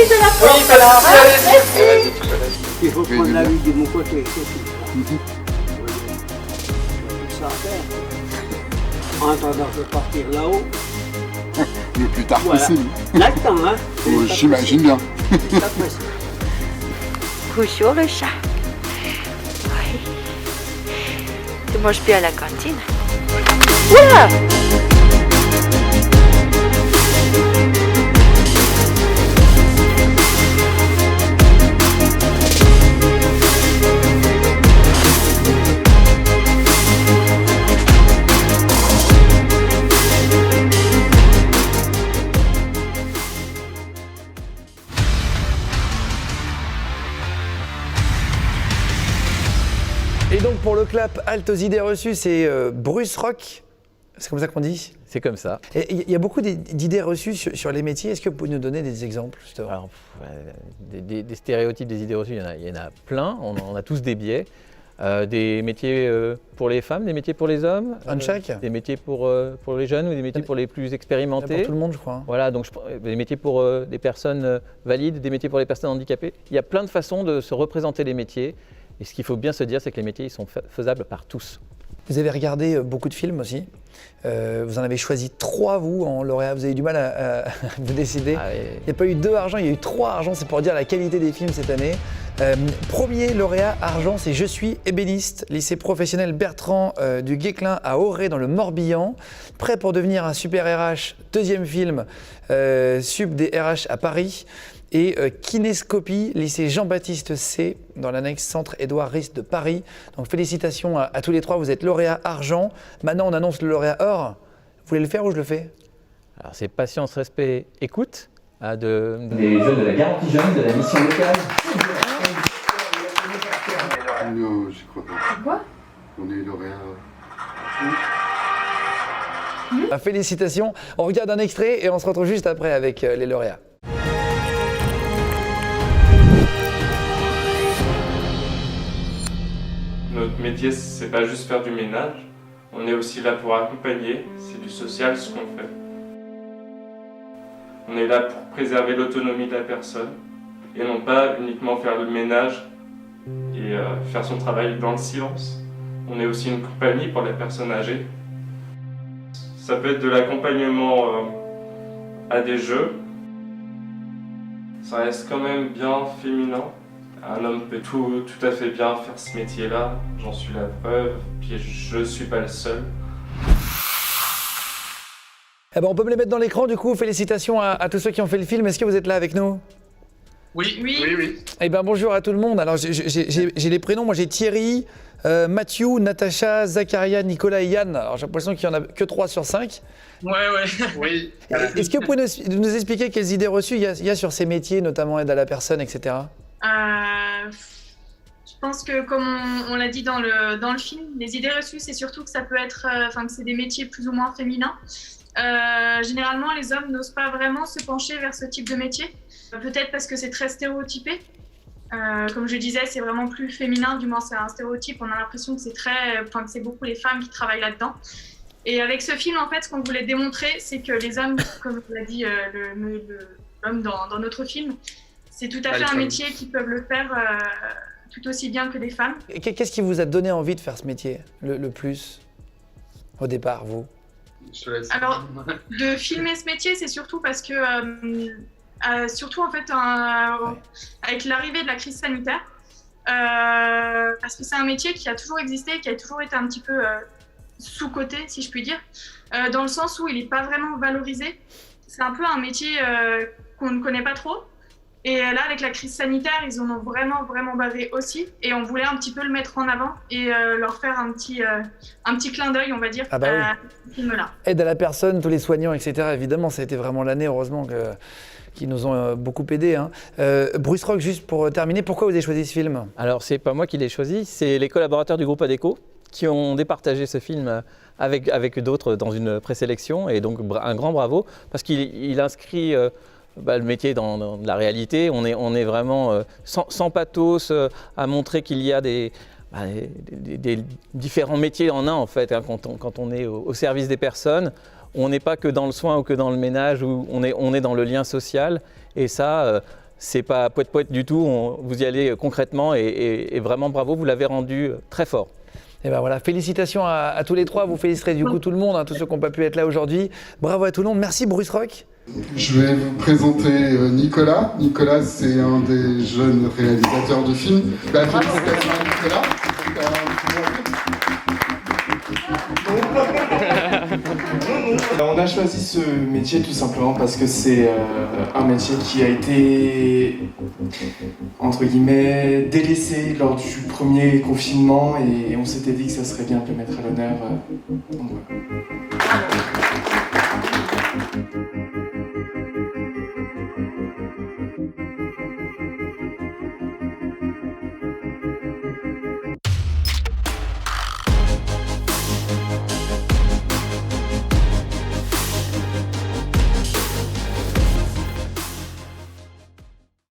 profite de la porte. Oui, pas de souci, allez-y. Merci. Il faut prendre la vie de mon côté. C'est tout. Ça à faire. En attendant de partir là-haut. Le plus tard Voilà. possible. Là-dedans, hein. Oh, j'imagine bien. C'est pas facile. Bonjour le chat. Oui. Tu manges bien à la cantine. Oula! Et donc pour le clap halte aux idées reçues, c'est Bruce Rock, c'est comme ça qu'on dit? C'est comme ça. Et il y a beaucoup d'idées reçues sur les métiers, est-ce que vous pouvez nous donner des exemples justement? Alors, des stéréotypes, des idées reçues, il y en a plein, on a tous des biais. Des métiers pour les femmes, des métiers pour les hommes, des métiers pour les jeunes ou des métiers pour les plus expérimentés. Pour tout le monde, je crois. Hein. Voilà, donc des métiers pour des personnes valides, des métiers pour les personnes handicapées. Il y a plein de façons de se représenter les métiers. Et ce qu'il faut bien se dire, c'est que les métiers ils sont faisables par tous. Vous avez regardé beaucoup de films aussi. Vous en avez choisi 3, vous, en lauréat. Vous avez eu du mal à vous décider. Ah, il n'y a pas eu 2 argents, il y a eu 3 argents. C'est pour dire la qualité des films cette année. Premier lauréat argent, c'est Je suis ébéniste, lycée professionnel Bertrand du Guesclin à Auray dans le Morbihan. Prêt pour devenir un super RH, deuxième film, Sup des RH à Paris. Et Kinéscopie, lycée Jean-Baptiste C, dans l'annexe Centre Édouard Rist de Paris. Donc félicitations à tous les 3, vous êtes lauréat argent. Maintenant on annonce le lauréat or. Vous voulez le faire ou je le fais? Alors c'est patience, respect, écoute des jeunes de la garantie jeune, de la mission locale. Non, je crois pas. Quoi? On est lauréat. Félicitations, on regarde un extrait et on se retrouve juste après avec les lauréats. Notre métier, c'est pas juste faire du ménage, on est aussi là pour accompagner, c'est du social ce qu'on fait. On est là pour préserver l'autonomie de la personne et non pas uniquement faire le ménage et faire son travail dans le silence. On est aussi une compagnie pour les personnes âgées. Ça peut être de l'accompagnement à des jeux. Ça reste quand même bien féminin. Un homme peut tout à fait bien faire ce métier-là, j'en suis la preuve, puis je ne suis pas le seul. Eh ben, on peut me les mettre dans l'écran du coup, félicitations à tous ceux qui ont fait le film. Est-ce que vous êtes là avec nous? Oui. Eh ben, bonjour à tout le monde. Alors j'ai les prénoms, moi j'ai Thierry, Mathieu, Natacha, Zacharia, Nicolas et Yann. Alors j'ai l'impression qu'il n'y en a que 3 sur 5. Ouais. Oui. Est-ce que vous pouvez nous expliquer quelles idées reçues il y a sur ces métiers, notamment aide à la personne, etc. Je pense que comme on l'a dit dans le film, les idées reçues, c'est surtout que ça peut être, que c'est des métiers plus ou moins féminins. Généralement, les hommes n'osent pas vraiment se pencher vers ce type de métier. Peut-être parce que c'est très stéréotypé. Comme je disais, c'est vraiment plus féminin, du moins c'est un stéréotype. On a l'impression que que c'est beaucoup les femmes qui travaillent là-dedans. Et avec ce film, en fait, ce qu'on voulait démontrer, c'est que les hommes, comme l'a dit l'homme dans notre film, c'est tout à fait un métier qui peuvent le faire tout aussi bien que des femmes. Qu'est-ce qui vous a donné envie de faire ce métier le plus au départ, vous? Alors, de filmer ce métier, c'est surtout parce que, surtout en fait, avec l'arrivée de la crise sanitaire, parce que c'est un métier qui a toujours existé, qui a toujours été un petit peu sous-coté, si je puis dire, dans le sens où il n'est pas vraiment valorisé. C'est un peu un métier qu'on ne connaît pas trop. Et là, avec la crise sanitaire, ils en ont vraiment bavé aussi. Et on voulait un petit peu le mettre en avant et leur faire un petit clin d'œil, on va dire, à ce film-là. Aide à la personne, tous les soignants, etc. Évidemment, ça a été vraiment l'année, heureusement, qui nous ont beaucoup aidés. Hein. Bruce Rock, juste pour terminer, pourquoi vous avez choisi ce film? Alors, c'est pas moi qui l'ai choisi, c'est les collaborateurs du groupe Adéco qui ont départagé ce film avec d'autres dans une présélection. Et donc, un grand bravo, parce qu'il inscrit le métier dans la réalité. On est vraiment sans pathos à montrer qu'il y a des différents métiers en un, en fait, hein, quand on est au service des personnes. On n'est pas que dans le soin ou que dans le ménage, où on est dans le lien social. Et ça, c'est pas poète-poète du tout, vous y allez concrètement et vraiment bravo, vous l'avez rendu très fort. Et ben voilà, félicitations à tous les trois, vous féliciterez du coup tout le monde, hein, tous ceux qui n'ont pas pu être là aujourd'hui. Bravo à tout le monde, merci Bruce Rock. Je vais vous présenter Nicolas. Nicolas, c'est un des jeunes réalisateurs de films. Félicitations à Nicolas. On a choisi ce métier tout simplement parce que c'est un métier qui a été, entre guillemets, délaissé lors du premier confinement et on s'était dit que ça serait bien de le mettre à l'honneur. Donc voilà.